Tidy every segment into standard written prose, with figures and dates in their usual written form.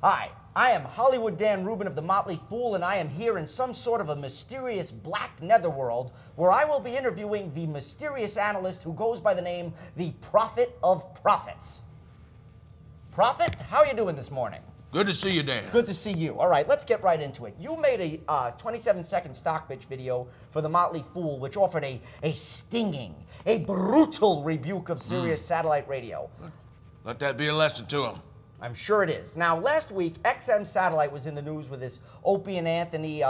Hi, I am Hollywood Dan Rubin of the Motley Fool, and I am here in some sort of a mysterious black netherworld where I will be interviewing the mysterious analyst who goes by the name the Prophet of Prophets. Prophet, how are you doing this morning? Good to see you, Dan. Good to see you. All right, let's get right into it. You made a 27-second stock pitch video for the Motley Fool, which offered a stinging, a brutal rebuke of Sirius satellite radio. Let that be a lesson to him. I'm sure it is. Now, last week, XM Satellite was in the news with this Opie and Anthony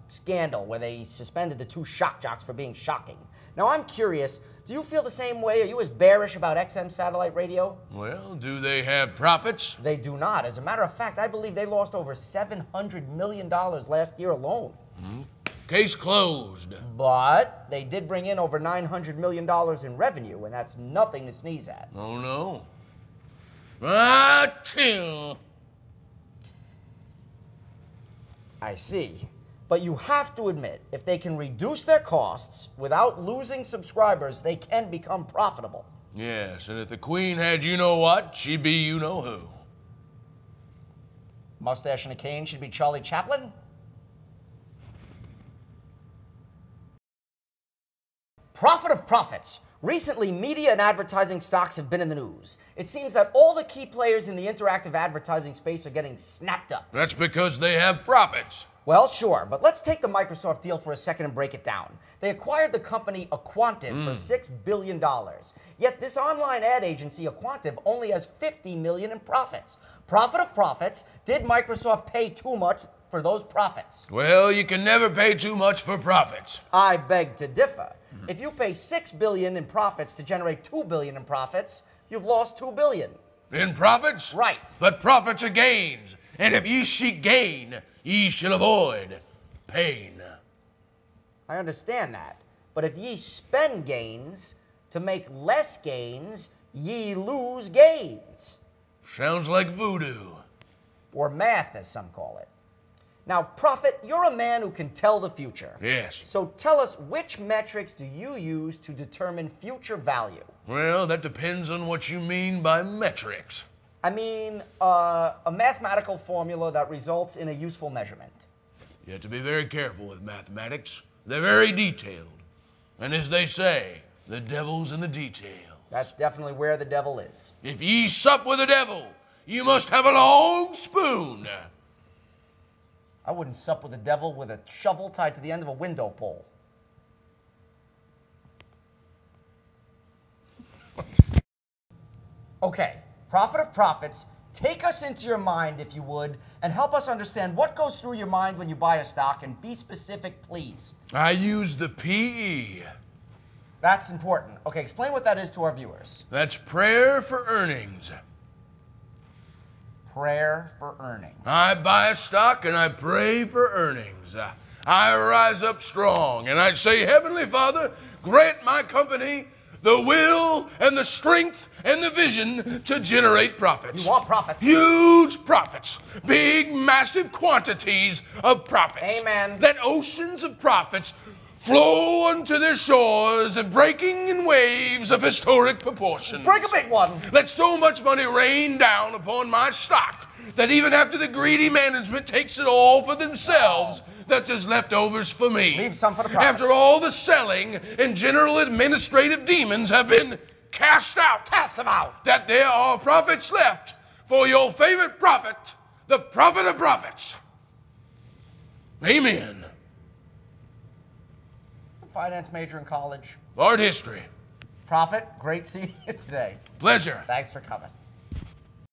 scandal where they suspended the two shock jocks for being shocking. Now, I'm curious, do you feel the same way? Are you as bearish about XM Satellite Radio? Well, do they have profits? They do not. As a matter of fact, I believe they lost over $700 million last year alone. Case closed. But they did bring in over $900 million in revenue, and that's nothing to sneeze at. Oh, no. Achoo. I see. But you have to admit, if they can reduce their costs without losing subscribers, they can become profitable. Yes, and if the Queen had you-know-what, she'd be you-know-who. Mustache and a cane should be Charlie Chaplin? Prophet of profits. Recently, media and advertising stocks have been in the news. It seems that all the key players in the interactive advertising space are getting snapped up. That's because they have profits. Well, sure, but let's take the Microsoft deal for a second and break it down. They acquired the company Aquantive for $6 billion. Yet this online ad agency, Aquantive, only has $50 million in profits. Profit of profits. Did Microsoft pay too much for those profits? Well, you can never pay too much for profits. I beg to differ. If you pay $6 billion in profits to generate $2 billion in profits, you've lost $2 billion. In profits? Right. But profits are gains, and if ye seek gain, ye shall avoid pain. I understand that. But if ye spend gains to make less gains, ye lose gains. Sounds like voodoo. Or math, as some call it. Now, Prophet, you're a man who can tell the future. Yes. So tell us, which metrics do you use to determine future value? Well, that depends on what you mean by metrics. I mean, a mathematical formula that results in a useful measurement. You have to be very careful with mathematics. They're very detailed. And as they say, the devil's in the detail. That's definitely where the devil is. If ye sup with the devil, you must have a long spoon. I wouldn't sup with the devil with a shovel tied to the end of a window pole. Okay, Prophet of Profits, take us into your mind, if you would, and help us understand what goes through your mind when you buy a stock, and be specific, please. I use the PE. That's important. Okay, explain what that is to our viewers. That's prayer for earnings. Prayer for earnings. I buy a stock and I pray for earnings. I rise up strong and I say, Heavenly Father, grant my company the will and the strength and the vision to generate profits. You want profits. Huge profits. Big, massive quantities of profits. Amen. Let oceans of profits flow unto their shores and breaking in waves of historic proportions. Break a big one. Let so much money rain down upon my stock that even after the greedy management takes it all for themselves, that there's leftovers for me. Leave some for the profit. After all the selling and general administrative demons have been cast out. Cast them out. That there are profits left for your favorite prophet, the Prophet of Profits. Amen. Finance major in college. Art history. Prophet, great seeing you today. Pleasure. Thanks for coming.